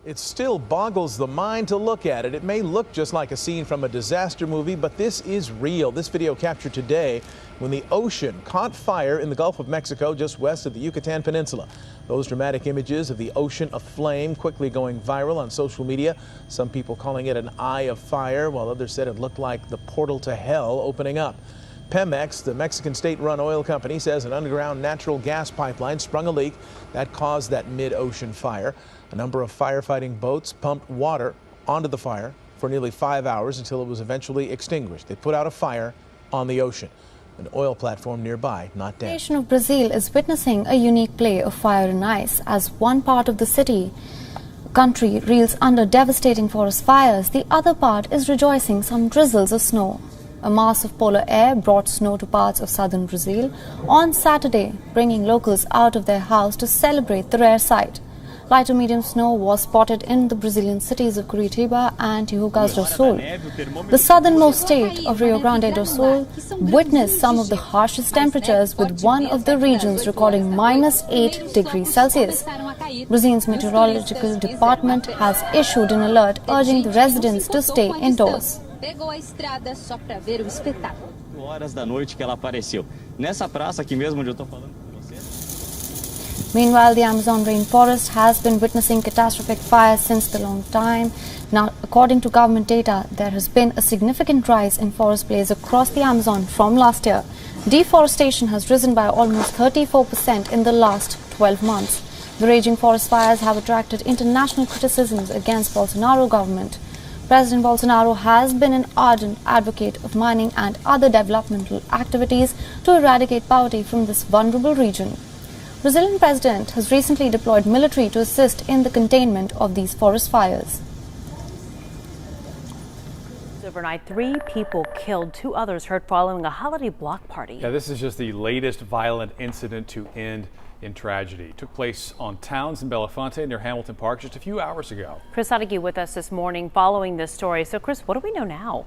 It still boggles the mind to look at it. It may look just like a scene from a disaster movie, but this is real. This video captured today when the ocean caught fire in the Gulf of Mexico just west of the Yucatan Peninsula. Those dramatic images of the ocean aflame quickly going viral on social media. Some people calling it an eye of fire, while others said it looked like the portal to hell opening up. Pemex, the Mexican state-run oil company, says an underground natural gas pipeline sprung a leak that caused that mid-ocean fire. A number of firefighting boats pumped water onto the fire for nearly 5 hours until it was eventually extinguished. They put out a fire on the ocean. An oil platform nearby not dead. The nation of Brazil is witnessing a unique play of fire and ice as one part of the country reels under devastating forest fires. The other part is rejoicing some drizzles of snow. A mass of polar air brought snow to parts of southern Brazil on Saturday, bringing locals out of their house to celebrate the rare sight. Light to medium snow was spotted in the Brazilian cities of Curitiba and Rio Grande do Sul. The southernmost state of Rio Grande do Sul witnessed some of the harshest temperatures, with one of the regions recording -8 degrees Celsius. Brazil's meteorological department has issued an alert urging the residents to stay indoors. Pegou a estrada só para ver o espetáculo. Horas da noite que ela apareceu. Nessa praça aqui mesmo onde eu tô falando com você. Meanwhile, the Amazon rainforest has been witnessing catastrophic fires since a long time. Now, according to government data, there has been a significant rise in forest blaze across the Amazon from last year. Deforestation has risen by almost 34% in the last 12 months. The raging forest fires have attracted international criticisms against Bolsonaro government. President Bolsonaro has been an ardent advocate of mining and other developmental activities to eradicate poverty from this vulnerable region. Brazilian president has recently deployed military to assist in the containment of these forest fires. Overnight, 3 people killed, 2 others hurt following a holiday block party. Yeah, this is just the latest violent incident to end in tragedy. It took place on Towns in Belafonte near Hamilton Park just a few hours ago. Chris Sadeghi with us this morning following this story. So, Chris, what do we know now?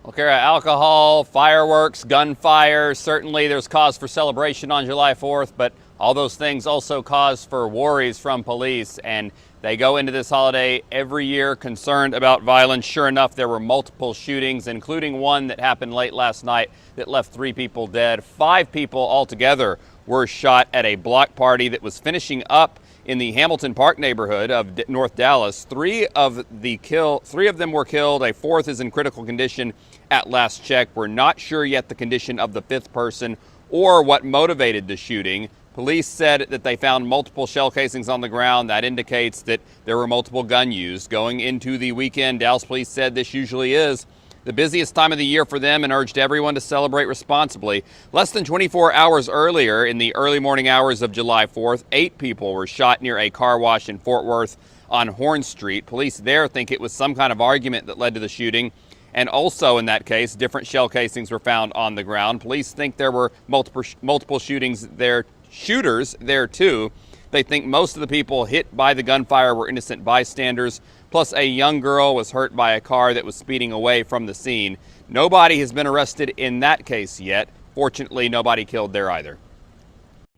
Well, Kara, alcohol, fireworks, gunfire, certainly there's cause for celebration on July 4th, but all those things also cause for worries from police, and they go into this holiday every year concerned about violence. Sure enough, there were multiple shootings, including one that happened late last night that left 3 people dead. 5 people altogether were shot at a block party that was finishing up in the Hamilton Park neighborhood of North Dallas. 3 of them were killed. A 4th is in critical condition at last check. We're not sure yet the condition of the 5th person or what motivated the shooting. Police said that they found multiple shell casings on the ground. That indicates that there were multiple guns used. Going into the weekend, Dallas police said this usually is the busiest time of the year for them and urged everyone to celebrate responsibly. Less than 24 hours earlier, in the early morning hours of July 4th, 8 people were shot near a car wash in Fort Worth on Horn Street. Police there think it was some kind of argument that led to the shooting. And also in that case, different shell casings were found on the ground. Police think there were multiple shooters there too. They think most of the people hit by the gunfire were innocent bystanders, plus a young girl was hurt by a car that was speeding away from the scene. Nobody has been arrested in that case yet. Fortunately, nobody killed there either.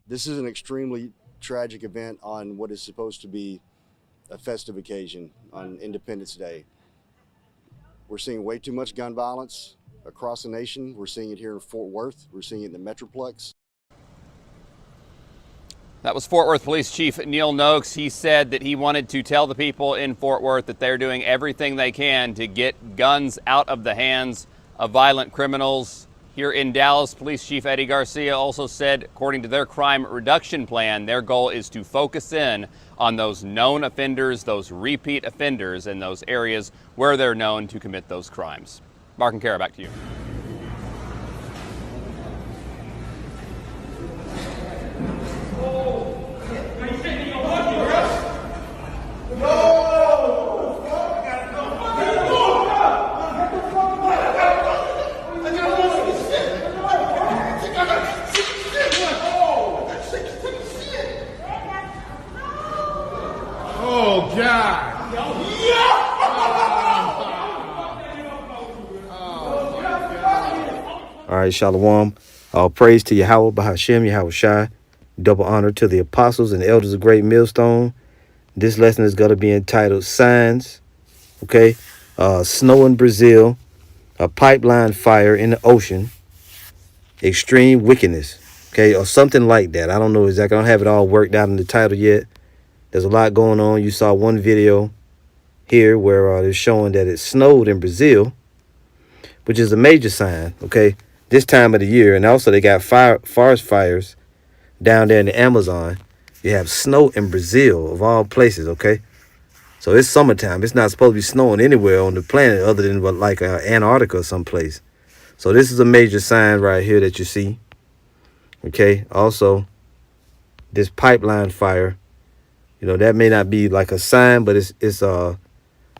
This is an extremely tragic event on what is supposed to be a festive occasion on Independence Day. We're seeing way too much gun violence across the nation. We're seeing it here in Fort Worth. We're seeing it in the Metroplex. That was Fort Worth Police Chief Neil Noakes. He said that he wanted to tell the people in Fort Worth that they're doing everything they can to get guns out of the hands of violent criminals. Here in Dallas, Police Chief Eddie Garcia also said, according to their crime reduction plan, their goal is to focus in on those known offenders, those repeat offenders in those areas where they're known to commit those crimes. Mark and Kara, back to you. Oh, God. All right, Shalom. All praise to Yahweh, Bahashem, Yahweh Shai. Double honor to the apostles and elders of Great Millstone. This lesson is going to be entitled Signs, okay? Snow in Brazil, a pipeline fire in the ocean, extreme wickedness, okay? Or something like that. I don't know exactly. I don't have it all worked out in the title yet. There's a lot going on. You saw one video here where they're showing that it snowed in Brazil, which is a major sign, okay? This time of the year. And also they got forest fires down there in the Amazon. You have snow in Brazil, of all places, okay? So it's summertime. It's not supposed to be snowing anywhere on the planet other than like Antarctica or someplace. So this is a major sign right here that you see, okay? Also, this pipeline fire, you know, that may not be like a sign, but it's a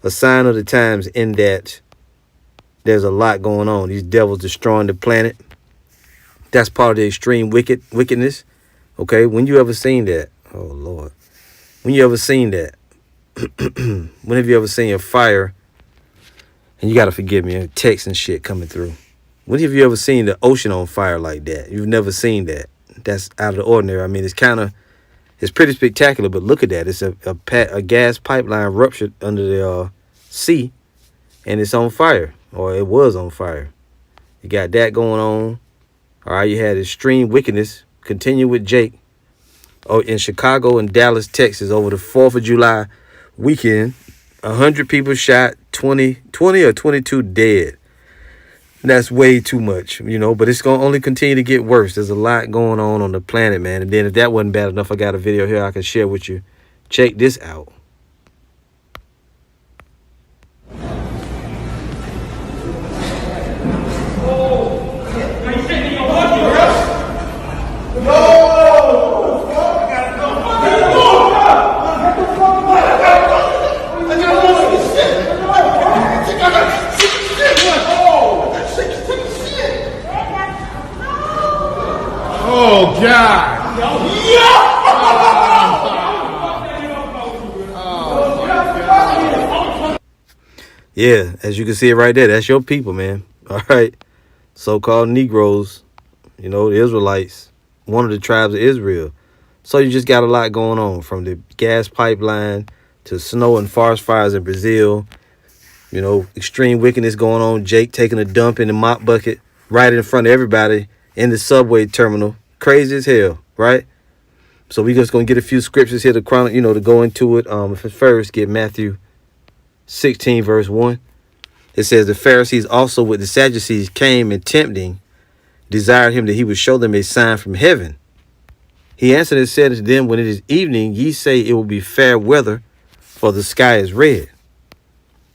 sign of the times in that there's a lot going on. These devils destroying the planet. That's part of the extreme wickedness. Okay, when you ever seen that? Oh Lord, when you ever seen that? When have you ever seen a fire? And you gotta forgive me, text and shit coming through. When have you ever seen the ocean on fire like that? You've never seen that. That's out of the ordinary. I mean, it's pretty spectacular. But look at that. It's a gas pipeline ruptured under the sea, and it's on fire, or it was on fire. You got that going on. All right, you had extreme wickedness. Continue with Jake. Oh, in Chicago and Dallas, Texas, over the 4th of July weekend, 100 people shot, 20 or 22 dead. That's way too much, you know, but it's going to only continue to get worse. There's a lot going on the planet, man. And then if that wasn't bad enough, I got a video here I can share with you. Check this out. Oh, God. Yeah, as you can see it right there, that's your people, man. All right. So-called Negroes, you know, the Israelites, one of the tribes of Israel. So you just got a lot going on, from the gas pipeline to snow and forest fires in Brazil. You know, extreme wickedness going on. Jake taking a dump in the mop bucket right in front of everybody in the subway terminal. Crazy as hell, right? So we just gonna get a few scriptures here to to go into it. First, get Matthew 16 verse 1. It says, the Pharisees also with the Sadducees came and tempting, desired him that he would show them a sign from heaven. He answered and said to them, when it is evening, ye say it will be fair weather, for the sky is red.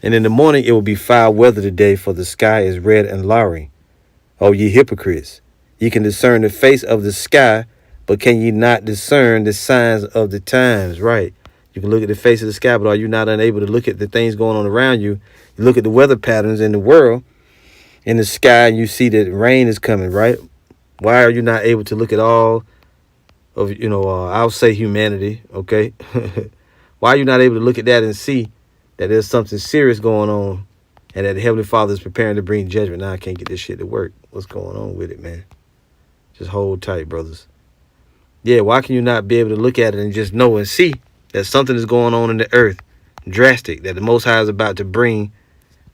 And in the morning it will be foul weather today, for the sky is red and lowering. O ye hypocrites, ye can discern the face of the sky, but can ye not discern the signs of the times? Right. You can look at the face of the sky, but are you not unable to look at the things going on around you? You look at the weather patterns in the world, in the sky, and you see that rain is coming, right? Why are you not able to look at all of, I'll say humanity, okay? Why are you not able to look at that and see that there's something serious going on and that the Heavenly Father is preparing to bring judgment? Now I can't get this shit to work. What's going on with it, man? Just hold tight, brothers. Yeah, why can you not be able to look at it and just know and see that something is going on in the earth, drastic, that the Most High is about to bring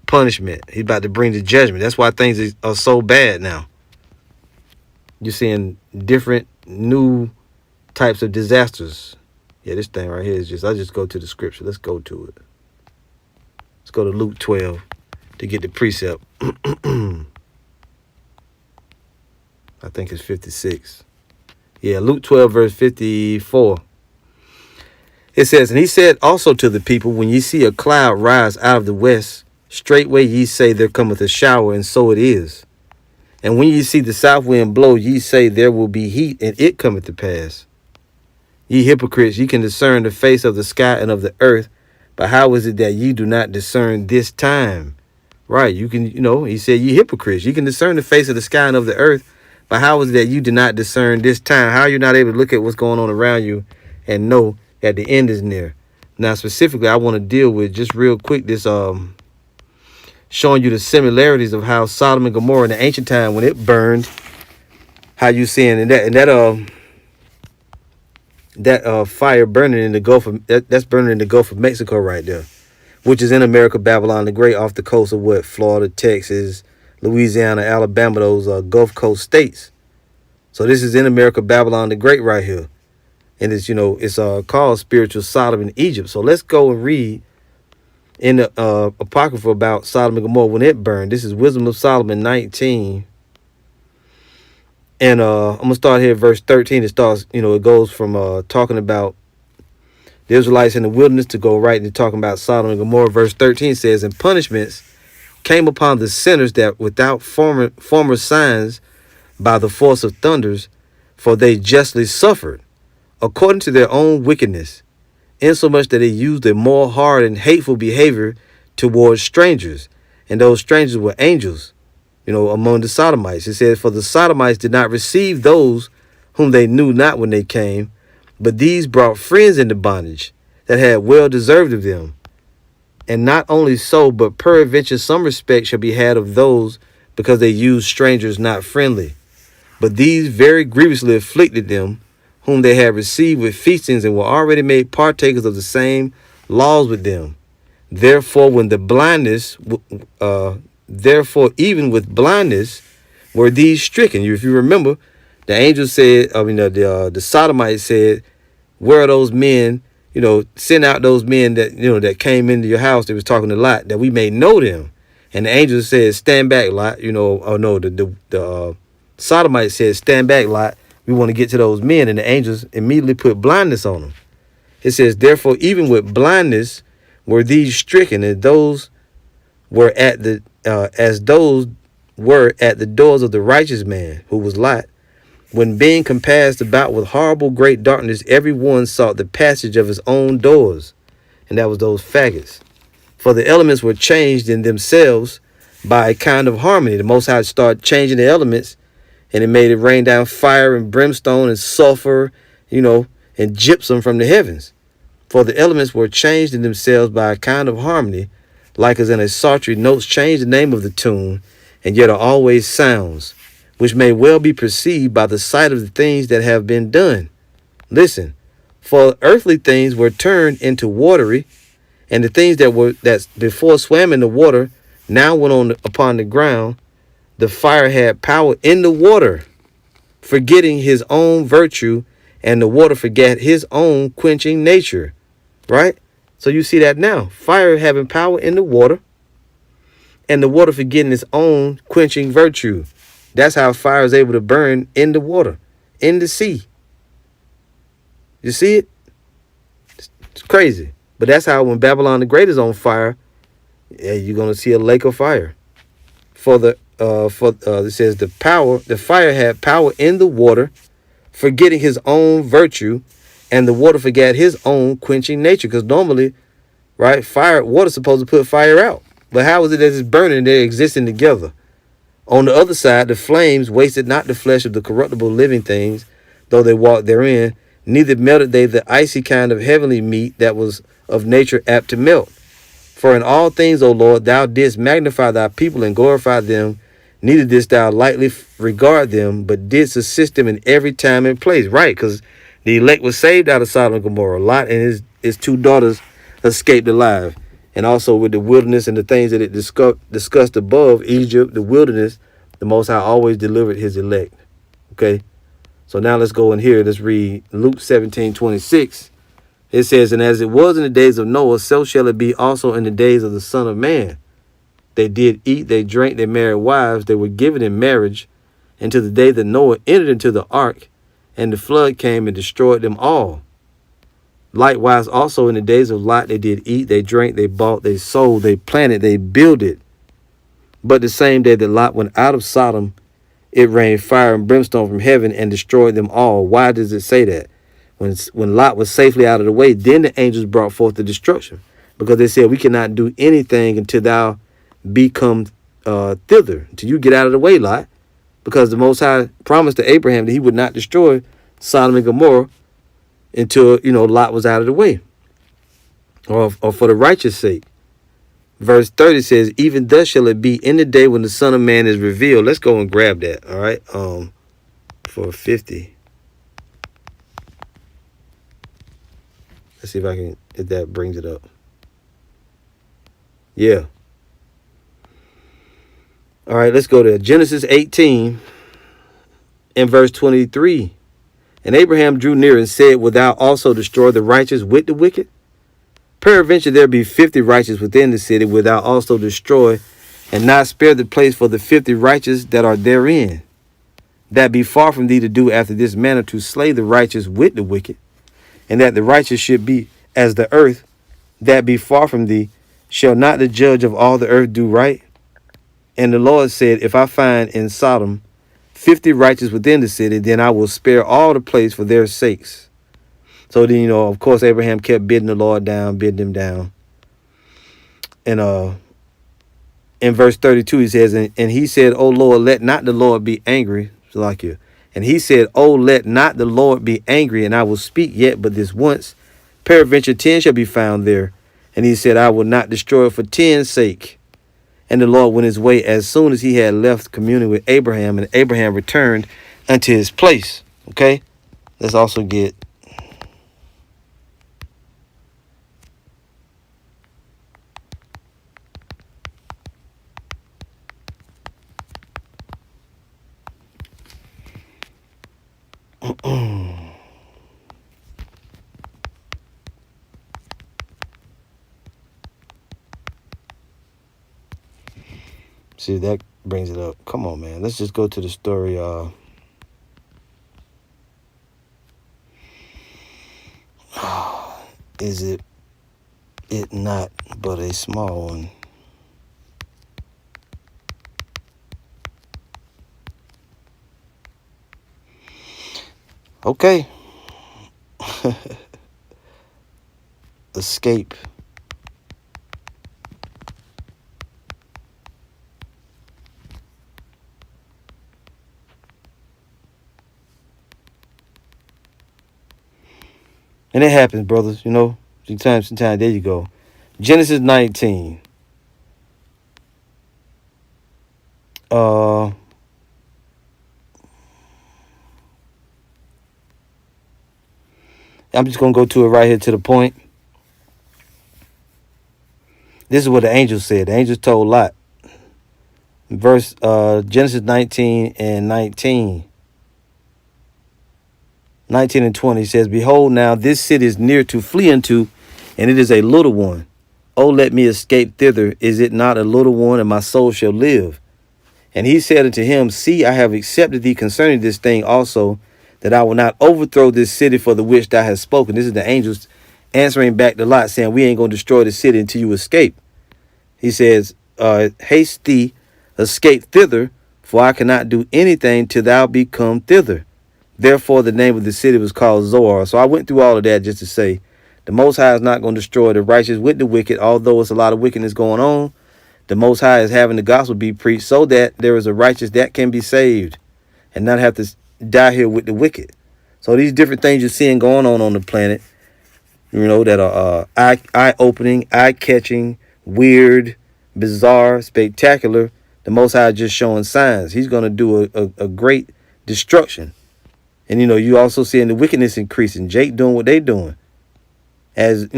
punishment. He's about to bring the judgment. That's why things are so bad now. You're seeing different new types of disasters. Yeah, this thing right here is I'll just go to the scripture. Let's go to it. Let's go to Luke 12 to get the precept. I think it's 56. Yeah, Luke 12, verse 54. It says, and he said also to the people, when ye see a cloud rise out of the west, straightway ye say, there cometh a shower, and so it is. And when ye see the south wind blow, ye say, there will be heat, and it cometh to pass. Ye hypocrites, ye can discern the face of the sky and of the earth, but how is it that ye do not discern this time? Right, you can, he said, ye hypocrites, ye can discern the face of the sky and of the earth, but how is it that you do not discern this time? How are you not able to look at what's going on around you and know that the end is near? Now, specifically, I want to deal with, just real quick, this showing you the similarities of how Sodom and Gomorrah in the ancient time, when it burned, how you seeing in that that fire burning in the Gulf of that's burning in the Gulf of Mexico right there, which is in America, Babylon the Great, off the coast of what, Florida, Texas, Louisiana, Alabama, those Gulf Coast states. So this is in America, Babylon the Great right here. And it's, it's called spiritual Sodom in Egypt. So let's go and read in the Apocrypha about Sodom and Gomorrah when it burned. This is Wisdom of Solomon 19. And I'm going to start here at verse 13. It starts, it goes from talking about the Israelites in the wilderness to go right into talking about Sodom and Gomorrah. Verse 13 says, and punishments came upon the sinners that without former signs by the force of thunders, for they justly suffered, according to their own wickedness, insomuch that they used a more hard and hateful behavior towards strangers, and those strangers were angels, among the Sodomites. It says, for the Sodomites did not receive those whom they knew not when they came, but these brought friends into bondage that had well deserved of them. And not only so, but peradventure some respect shall be had of those, because they used strangers not friendly. But these very grievously afflicted them, whom they had received with feastings, and were already made partakers of the same laws with them. Therefore, even with blindness were these stricken. If you remember, the angel said, the Sodomites said, where are those men? Send out those men that, that came into your house. They was talking to Lot, that we may know them. And the angel said, stand back, Lot. The Sodomites said, stand back, Lot. We want to get to those men. And the angels immediately put blindness on them. It says, therefore, even with blindness were these stricken, and those were as those were at the doors of the righteous man, who was Lot, when being compassed about with horrible great darkness, every one sought the passage of his own doors. And that was those faggots. For the elements were changed in themselves by a kind of harmony. The Most High started changing the elements, and it made it rain down fire and brimstone and sulfur, and gypsum from the heavens. For the elements were changed in themselves by a kind of harmony, like as in a psaltery notes change the name of the tune, and yet are always sounds, which may well be perceived by the sight of the things that have been done. Listen, for earthly things were turned into watery, and the things that before swam in the water now went on upon the ground. The fire had power in the water, forgetting his own virtue, and the water forgot his own quenching nature. Right? So you see that now. Fire having power in the water, and the water forgetting its own quenching virtue. That's how fire is able to burn in the water, in the sea. You see it? It's crazy. But that's how when Babylon the Great is on fire, you're going to see a lake of fire. It says the fire had power in the water, forgetting his own virtue, and the water forgot his own quenching nature. Because normally, right, water's supposed to put fire out. But how is it that it's burning and they're existing together? On the other side, the flames wasted not the flesh of the corruptible living things, though they walked therein, neither melted they the icy kind of heavenly meat that was of nature apt to melt. For in all things, O Lord, thou didst magnify thy people and glorify them, neither didst thou lightly regard them, but didst assist them in every time and place. Right, because the elect was saved out of Sodom and Gomorrah. Lot and his two daughters escaped alive. And also with the wilderness and the things that it discussed above, Egypt, the wilderness, the Most High always delivered his elect. Okay? So now let's go in here. Let's read Luke 17:26. It says, and as it was in the days of Noah, so shall it be also in the days of the Son of Man. They did eat, they drank, they married wives, they were given in marriage, until the day that Noah entered into the ark, and the flood came and destroyed them all. Likewise, also in the days of Lot, they did eat, they drank, they bought, they sold, they planted, they builded. But the same day that Lot went out of Sodom, it rained fire and brimstone from heaven and destroyed them all. Why does it say that? When Lot was safely out of the way, then the angels brought forth the destruction. Because they said, we cannot do anything until thou become thither, until you get out of the way, Lot. Because the Most High promised to Abraham that he would not destroy Sodom and Gomorrah until, Lot was out of the way, or for the righteous sake. Verse 30 says, even thus shall it be in the day when the Son of Man is revealed. Let's go and grab that, all right, for 50. Let's see if that brings it up. Yeah. All right, let's go to Genesis 18 and verse 23. And Abraham drew near and said, wilt thou also destroy the righteous with the wicked? Peradventure there be 50 righteous within the city, wilt thou also destroy and not spare the place for the 50 righteous that are therein? That be far from thee to do after this manner, to slay the righteous with the wicked, and that the righteous should be as the earth. That be far from thee. Shall not the judge of all the earth do right? And the Lord said, if I find in Sodom 50 righteous within the city, then I will spare all the place for their sakes. So then, of course, Abraham kept bidding the Lord down, bidding him down. And in verse 32, he says, and he said, O Lord, let not the Lord be angry. Salakia. And he said, oh, let not the Lord be angry, and I will speak yet but this once. Peradventure 10 shall be found there. And he said, I will not destroy it for 10's sake. And the Lord went his way as soon as he had left communing with Abraham, and Abraham returned unto his place. Okay, let's also get see if that brings it up. Come on, man. Let's just go to the story. Is it not but a small one? Okay. Escape. And it happens, brothers, sometimes, there you go. Genesis 19. I'm just going to go to it right here to the point. This is what the angel said. The angel told Lot. Genesis 19 and 19. 19 and 20 says, behold, now this city is near to flee into, and it is a little one. Oh, let me escape thither. Is it not a little one, and my soul shall live? And he said unto him, see, I have accepted thee concerning this thing also, that I will not overthrow this city for the which thou hast spoken. This is the angels answering back to Lot, saying, we ain't going to destroy the city until you escape. He says, haste thee, escape thither, for I cannot do anything till thou be come thither. Therefore, the name of the city was called Zoar. So I went through all of that just to say the Most High is not going to destroy the righteous with the wicked, although it's a lot of wickedness going on. The Most High is having the gospel be preached so that there is a righteous that can be saved and not have to die here with the wicked. So these different things you're seeing going on the planet, that are eye-opening, eye-catching, weird, bizarre, spectacular. The Most High is just showing signs. He's going to do a great destruction. And, you also seeing the wickedness increasing. Jake doing what they doing. As,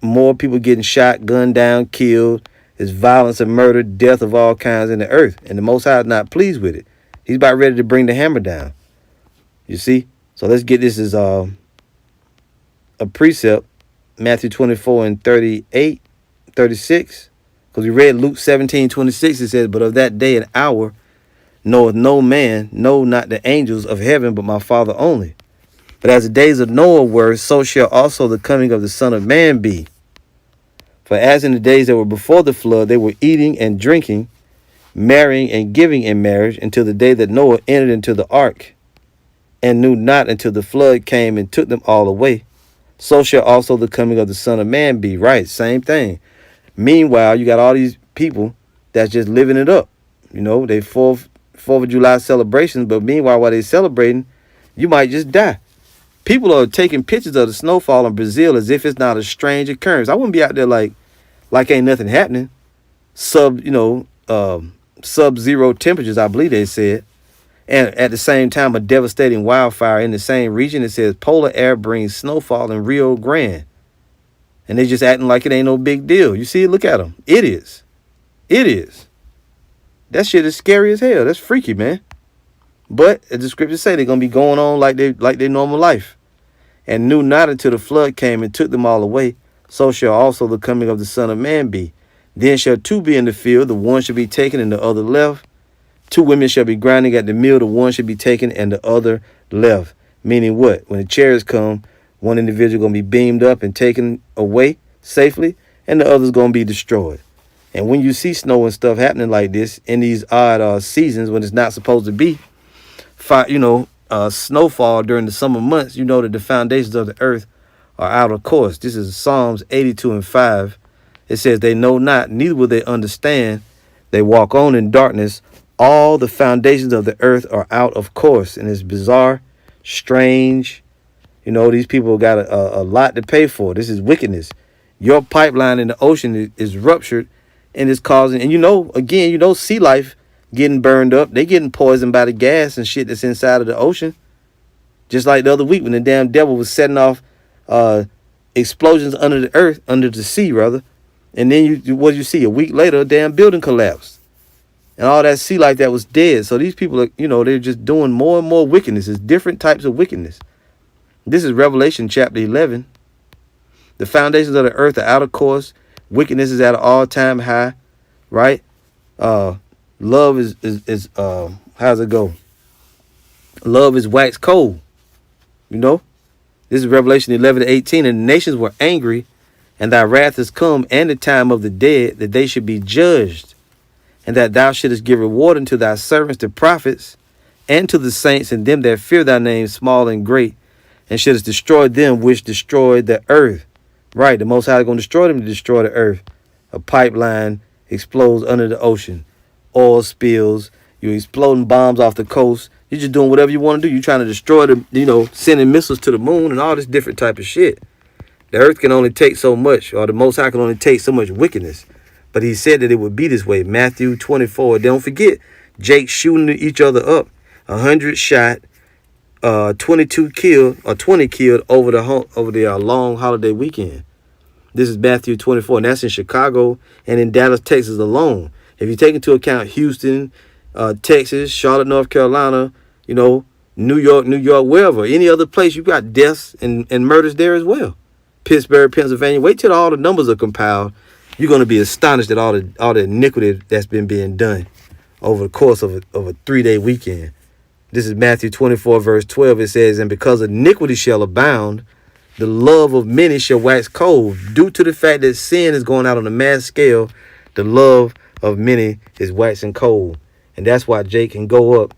more people getting shot, gunned down, killed. There's violence and murder, death of all kinds in the earth. And the Most High is not pleased with it. He's about ready to bring the hammer down. You see? So let's get this as a precept. Matthew 24 and 38, 36. Because we read Luke 17:26. It says, but of that day and hour knoweth no man, no, not the angels of heaven, but my Father only. But as the days of Noah were, so shall also the coming of the Son of Man be. For as in the days that were before the flood, they were eating and drinking, marrying and giving in marriage, until the day that Noah entered into the ark, and knew not until the flood came and took them all away. So shall also the coming of the Son of Man be. Right, same thing. Meanwhile, you got all these people that's just living it up. They 4th of July celebrations, but meanwhile, while they're celebrating, you might just die. People are taking pictures of the snowfall in Brazil as if it's not a strange occurrence. I wouldn't be out there like ain't nothing happening. Sub-zero temperatures, I believe they said. And at the same time, a devastating wildfire in the same region. It says polar air brings snowfall in Rio Grande. And they just acting like it ain't no big deal. You see it? Look at them. It is. It is. That shit is scary as hell. That's freaky, man. But as the scriptures say, they're gonna be going on like their normal life. And knew not until the flood came and took them all away. So shall also the coming of the Son of Man be. Then shall two be in the field, the one shall be taken and the other left. Two women shall be grinding at the mill, the one shall be taken and the other left. Meaning what? When the chariots come, one individual gonna be beamed up and taken away safely, and the other's gonna be destroyed. And when you see snow and stuff happening like this in these odd seasons when it's not supposed to be, snowfall during the summer months, you know that the foundations of the earth are out of course. This is Psalms 82:5. It says, they know not, neither will they understand. They walk on in darkness. All the foundations of the earth are out of course. And it's bizarre, strange. You know, these people got a lot to pay for. This is wickedness. Your pipeline in the ocean is ruptured and it's causing, and again, sea life getting burned up. They getting poisoned by the gas and shit that's inside of the ocean. Just like the other week when the damn devil was setting off explosions under the earth, under the sea, rather. And then what you see? A week later, a damn building collapsed. And all that sea life that was dead. So these people are, they're just doing more and more wickedness. It's different types of wickedness. This is Revelation chapter 11. The foundations of the earth are out of course. Wickedness is at an all-time high, right? Love is how's it go? Love is wax cold. This is Revelation 11:18. And the nations were angry, and thy wrath is come, and the time of the dead, that they should be judged, and that thou shouldest give reward unto thy servants, the prophets, and to the saints, and them that fear thy name, small and great, and shouldest destroy them which destroy the earth. Right, the Most High is going to destroy them to destroy the earth. A pipeline explodes under the ocean. Oil spills. You're exploding bombs off the coast. You're just doing whatever you want to do. You're trying to destroy sending missiles to the moon and all this different type of shit. The earth can only take so much, or the Most High can only take so much wickedness. But he said that it would be this way. Matthew 24. Don't forget, Jake shooting each other up. 100 shot. 22 killed or 20 killed over the long holiday weekend. This is Matthew 24, and that's in Chicago and in Dallas, Texas alone. If you take into account Houston, Texas, Charlotte, North Carolina, New York, wherever, any other place, you got deaths and murders there as well. Pittsburgh, Pennsylvania. Wait till all the numbers are compiled. You're going to be astonished at all the iniquity that's been being done over the course of a 3-day weekend. This is Matthew 24, verse 12. It says, and because iniquity shall abound, the love of many shall wax cold. Due to the fact that sin is going out on a mass scale, the love of many is waxing cold. And that's why Jake can go up,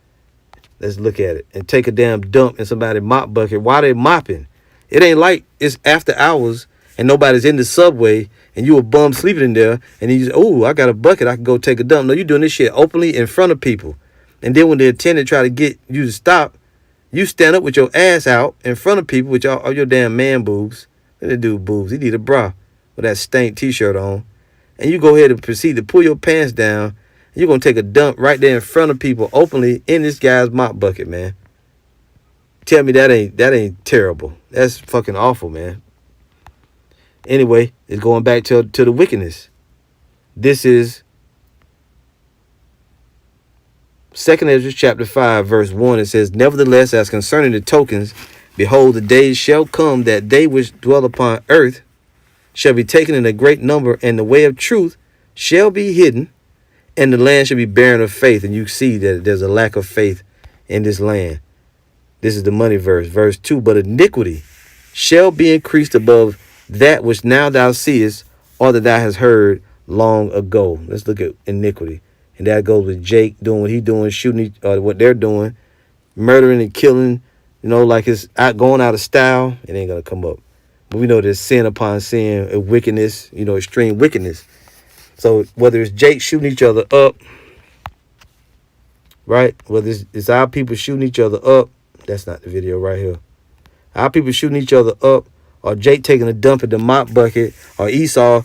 let's look at it, and take a damn dump in somebody's mop bucket while they mopping. It ain't like it's after hours and nobody's in the subway and you a bum sleeping in there and you just, oh, I got a bucket, I can go take a dump. No, you're doing this shit openly in front of people. And then when the attendant try to get you to stop, you stand up with your ass out in front of people with all your damn man boobs. Let that dude boobs. He need a bra with that stank t-shirt on. And you go ahead and proceed to pull your pants down. You're going to take a dump right there in front of people openly in this guy's mop bucket, man. Tell me that ain't terrible. That's fucking awful, man. Anyway, it's going back to the wickedness. This is 2 Ezra chapter 5, verse 1, it says, nevertheless, as concerning the tokens, behold, the days shall come that they which dwell upon earth shall be taken in a great number, and the way of truth shall be hidden, and the land shall be barren of faith. And you see that there's a lack of faith in this land. This is the money verse. Verse 2, but iniquity shall be increased above that which now thou seest, or that thou hast heard long ago. Let's look at iniquity. And that goes with Jake doing what he's doing, shooting what they're doing, murdering and killing, like it's going out of style. It ain't going to come up. But we know there's sin upon sin, wickedness, extreme wickedness. So whether it's Jake shooting each other up, right? Whether it's our people shooting each other up, that's not the video right here. Our people shooting each other up, or Jake taking a dump in the mop bucket, or Esau,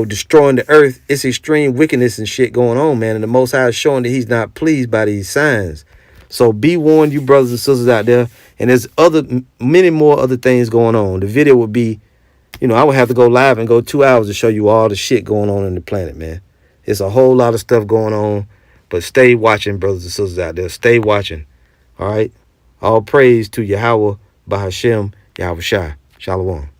destroying the earth. It's extreme wickedness and shit going on, man. And the Most High is showing that he's not pleased by these signs. So be warned, you brothers and sisters out there. And there's many more other things going on. The video would be You know, I would have to go live and go 2 hours to show you all the shit going on in the planet, man. It's a whole lot of stuff going on. But stay watching, brothers and sisters out there. Stay watching. All right? All praise to Yahweh, Bahashem, Yahweh Shai. Shalom.